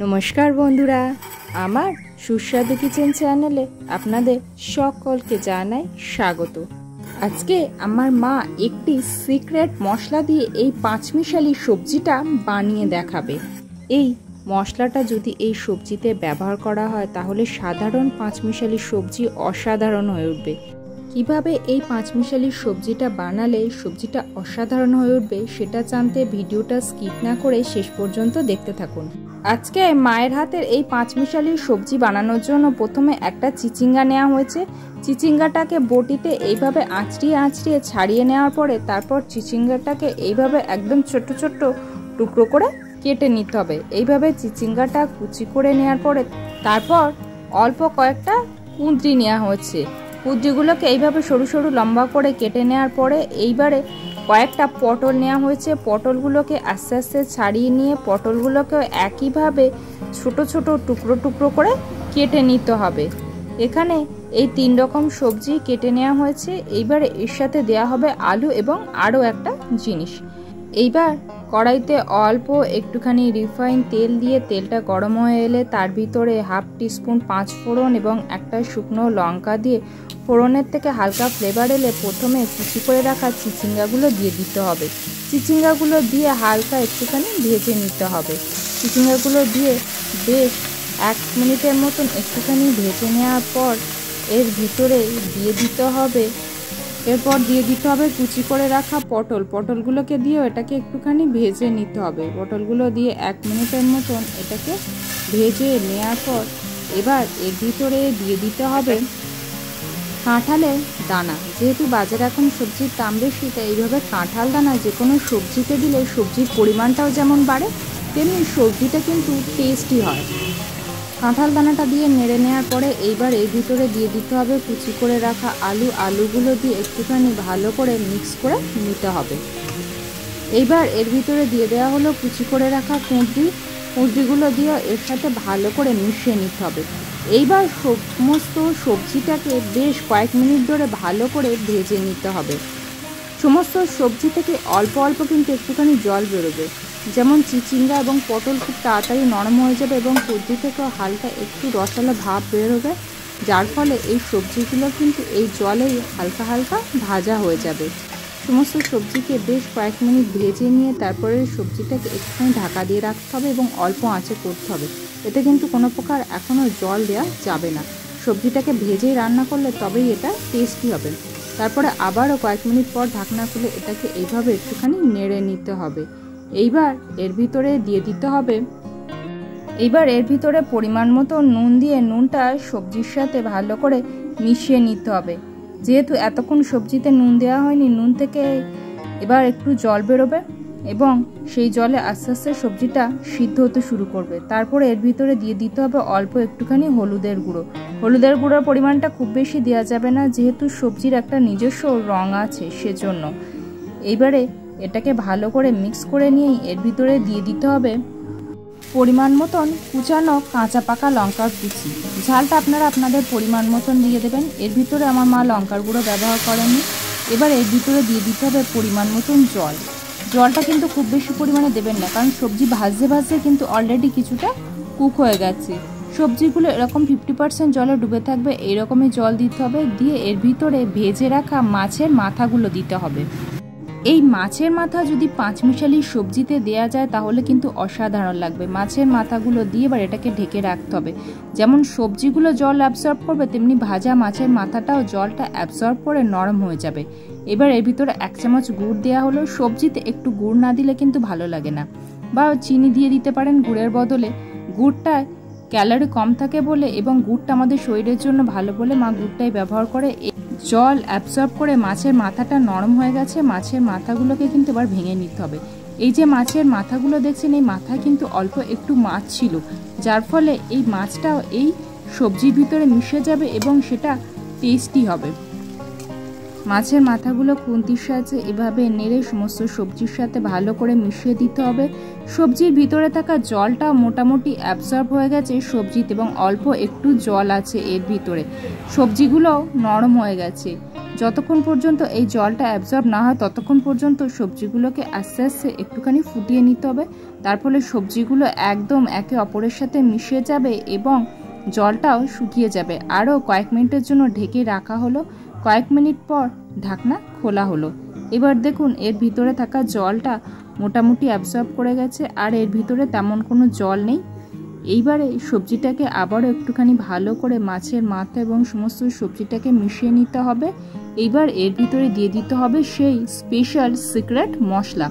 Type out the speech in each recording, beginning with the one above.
নমস্কার বন্ধুরা, আমার সুস্বাদু কিচেন চ্যানেলে আপনাদের সকলকে জানাই স্বাগত। আজকে আমার মা একটি সিক্রেট মশলা দিয়ে এই পাঁচমিশালি সবজিটা বানিয়ে দেখাবে। এই মশলাটা যদি এই সবজিতে ব্যবহার করা হয় তাহলে সাধারণ পাঁচমিশালি সবজি অসাধারণ হয়ে উঠবে। কিভাবে এই পাঁচমিশালি সবজিটা বানালে সবজিটা অসাধারণ হয়ে উঠবে সেটা জানতে ভিডিওটা স্কিপ না করে শেষ পর্যন্ত দেখতে থাকুন। আজকে মায়ের হাতের এই পাঁচমিশালি সবজি বানানোর জন্য প্রথমে একটা চিচিঙ্গা নেওয়া হয়েছে। চিচিঙ্গাটাকে বটিতে এইভাবে আঁচড়িয়ে আঁচড়িয়ে ছাড়িয়ে নেওয়ার পরে তারপর চিচিঙ্গাটাকে এইভাবে একদম ছোট্ট ছোট্ট টুকরো করে কেটে নিতে হবে। এইভাবে চিচিঙ্গাটা কুচি করে নেওয়ার পরে তারপর অল্প কয়েকটা কুঁদরি নেওয়া হয়েছে। কুঁদরিগুলোকে এইভাবে সরু সরু লম্বা করে কেটে নেওয়ার পরে এইবারে কয়েকটা পটল নেওয়া হয়েছে। পটলগুলোকে আস্তে আস্তে ছাড়িয়ে নিয়ে পটলগুলোকে একইভাবে ছোট ছোট টুকরো টুকরো করে কেটে নিতে হবে। এখানে এই 3 রকম সবজি কেটে নেওয়া হয়েছে। এইবারে এর সাথে দেওয়া হবে আলু এবং আরও একটা জিনিস। এইবার কড়াইতে অল্প একটুখানি রিফাইন তেল দিয়ে তেলটা গরম হয়ে এলে তার ভিতরে হাফ টিস্পুন 5 ফোড়ন এবং একটা শুকনো লঙ্কা দিয়ে ফোড়নের থেকে হালকা ফ্লেভার এলে প্রথমে কুচি করে রাখা চিচিঙ্গাগুলো দিয়ে দিতে হবে। চিচিঙ্গাগুলো দিয়ে হালকা একটুখানি ভেজে নিতে হবে। চিচিঙ্গাগুলো দিয়ে বেশ 1 মিনিটের মতন একটুখানি ভেজে নেওয়ার পর এর ভিতরে দিয়ে দিতে হবে কুচি করে রাখা পটলগুলোকে দিয়ে এটাকে একটুখানি ভেজে নিতে হবে। পটলগুলো দিয়ে 1 মিনিটের মতন এটাকে ভেজে নেওয়ার পর এবার এর ভিতরে দিয়ে দিতে হবে কাঁঠালের দানা। যেহেতু বাজারে এখন সবজির দাম বেশি, তাই এইভাবে কাঁঠাল দানা যে কোনো সবজিতে দিলে সবজির পরিমাণটাও যেমন বাড়ে তেমনি সবজিটা কিন্তু টেস্টি হয়। কাঁঠাল দানাটা দিয়ে নেড়ে নেওয়ার পরে এইবার এর ভিতরে দিয়ে দিতে হবে কুচি করে রাখা আলুগুলো দিয়ে একটুখানি ভালো করে মিক্স করে নিতে হবে। এইবার এর ভিতরে দিয়ে দেওয়া হলো কুচি করে রাখা কুঁদরিগুলো দিয়ে এর সাথে ভালো করে মিশিয়ে নিতে হবে। এইবার সমস্ত সবজিটাকে বেশ কয়েক মিনিট ধরে ভালো করে ভেজে নিতে হবে। সমস্ত সবজি থেকে অল্প অল্প কিন্তু একটুখানি জল বেরোবে। যেমন চিচিঙ্গা এবং পটল খুব তাড়াতাড়ি নরম হয়ে যাবে এবং কুঁদরি থেকেও হালকা একটু রসালো ভাব বেরোবে, যার ফলে এই সবজিগুলো কিন্তু এই জলেই হালকা হালকা ভাজা হয়ে যাবে। সমস্ত সবজিকে বেশ কয়েক মিনিট ভেজে নিয়ে তারপরে সবজিটাকে একটুখানি ঢাকা দিয়ে রাখতে হবে এবং অল্প আঁচে করতে হবে। এতে কিন্তু কোনো প্রকার এখনও জল দেওয়া যাবে না। সবজিটাকে ভেজেই রান্না করলে তবেই এটা টেস্টি হবে। তারপরে আবারও কয়েক মিনিট পর ঢাকনা খুলে এটাকে এইভাবে একটুখানি নেড়ে নিতে হবে। এইবার এর ভিতরে পরিমাণ মতো নুন দিয়ে নুনটা সবজির সাথে ভালো করে মিশিয়ে নিতে হবে। যেহেতু এতক্ষণ সবজিতে নুন দেওয়া হয়নি, নুন থেকে এবার একটু জল বেরোবে এবং সেই জলে আস্তে আস্তে সবজিটা সিদ্ধ হতে শুরু করবে। তারপরে এর ভিতরে দিয়ে দিতে হবে অল্প একটুখানি হলুদের গুঁড়োর পরিমাণটা খুব বেশি দেওয়া যাবে না, যেহেতু সবজির একটা নিজস্ব রং আছে সেজন্য। এইবারে এটাকে ভালো করে মিক্স করে নিয়েই এর ভিতরে দিয়ে দিতে হবে পরিমাণ মতন কুচানো কাঁচা পাকা লঙ্কার কুচি। ঝালটা আপনারা আপনাদের পরিমাণ মতন দিয়ে দেবেন। এর ভিতরে আমার মা লঙ্কার গুঁড়ো ব্যবহার করেননি। এবার এর ভিতরে দিয়ে দিতে হবে পরিমাণ মতন জলটা কিন্তু খুব বেশি পরিমাণে দেবেন না, কারণ সবজি ভাজতে ভাজতে কিন্তু অলরেডি কিছুটা কুক হয়ে গেছে। সবজিগুলো এরকম 50% জলে ডুবে থাকবে, এইরকমই জল দিতে হবে। দিয়ে এর ভিতরে ভেজে রাখা মাছের মাথাগুলো দিতে হবে। এই মাছের মাথা যদি পাঁচমিশালি সবজিতে দেয়া যায় তাহলে কিন্তু অসাধারণ লাগবে। মাছের মাথাগুলো দিয়ে এবার এটাকে ঢেকে রাখতে হবে। যেমন সবজিগুলো জল অ্যাবসর্ব করবে তেমনি ভাজা মাছের মাথাটাও জলটা অ্যাবসর্ব করে নরম হয়ে যাবে। এবার এর ভিতরে 1 চামচ গুড় দেওয়া হলো। সবজিতে একটু গুড় না দিলে কিন্তু ভালো লাগে না, বা চিনি দিয়ে দিতে পারেন গুড়ের বদলে। গুড়টা ক্যালোরি কম থাকে বলে এবং গুড়টা আমাদের শরীরের জন্য ভালো বলে মা গুড়টাই ব্যবহার করে। জল অ্যাবসর্ব করে মাছের মাথাটা নরম হয়ে গেছে। মাছের মাথাগুলোকে কিন্তু এবার ভেঙে নিতে হবে। এই যে মাছের মাথাগুলো দেখছেন, এই মাথায় কিন্তু অল্প একটু মাছ ছিল, যার ফলে এই মাছটাও এই সবজির ভিতরে মিশে যাবে এবং সেটা টেস্টি হবে। মাছের মাথাগুলো খুন্তির সাহায্যে এভাবে নেড়ে সমস্ত সবজির সাথে ভালো করে মিশিয়ে দিতে হবে। সবজির ভিতরে থাকা জলটা মোটামুটি অ্যাবসর্ব হয়ে গেছে সবজিতে এবং অল্প একটু জল আছে এর ভিতরে। সবজিগুলো নরম হয়ে গেছে। যতক্ষণ পর্যন্ত এই জলটা অ্যাবসর্ব না হয় ততক্ষণ পর্যন্ত সবজিগুলোকে আস্তে আস্তে একটুখানি ফুটিয়ে নিতে হবে। তার ফলে সবজিগুলো একদম একে অপরের সাথে মিশে যাবে এবং জলটাও শুকিয়ে যাবে। আরও কয়েক মিনিটের জন্য ঢেকে রাখা হলো। কয়েক মিনিট পর ঢাকনা খোলা হলো। এবার দেখুন এর ভিতরে থাকা জলটা মোটামুটি অ্যাবসর্ব করে গেছে আর এর ভিতরে তেমন কোনো জল নেই। এইবারে সবজিটাকে আবারও একটুখানি ভালো করে মাছের মাথা এবং সমস্ত সবজিটাকে মিশিয়ে নিতে হবে। এইবার এর ভিতরে দিয়ে দিতে হবে সেই স্পেশাল সিক্রেট মশলা।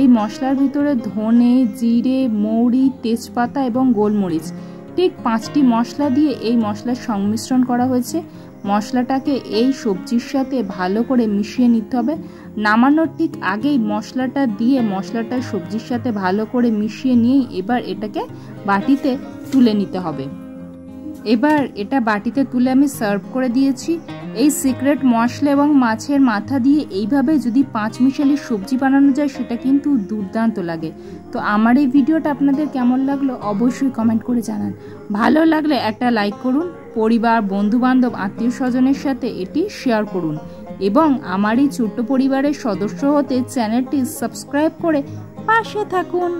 এই মশলার ভিতরে ধনে, জিরে, মৌরি, তেজপাতা এবং গোলমরিচ, ঠিক 5টি মশলা দিয়ে এই মশলার সংমিশ্রণ করা হয়েছে। মশলাটাকে এই সবজির সাথে ভালো করে মিশিয়ে নিতে হবে। নামানোর ঠিক আগেই মশলাটা দিয়ে মশলাটা সবজির সাথে ভালো করে মিশিয়ে নিয়েই এবার এটাকে বাটিতে তুলে নিতে হবে। এবার এটা বাটিতে তুলে আমি সার্ভ করে দিয়েছি। এই সিক্রেট মশলা এবং মাছের মাথা দিয়ে এইভাবে যদি 5 মিশালি সবজি বানানো যায় সেটা কিন্তু দুর্দান্ত লাগে। তো আমার এই ভিডিওটা আপনাদের কেমন লাগলো অবশ্যই কমেন্ট করে জানান। ভালো লাগলে একটা লাইক করুন, পরিবার, বন্ধুবান্ধব, আত্মীয় স্বজনের সাথে এটি শেয়ার করুন এবং আমার এই ছোট্ট পরিবারের সদস্য হতে চ্যানেলটি সাবস্ক্রাইব করে পাশে থাকুন।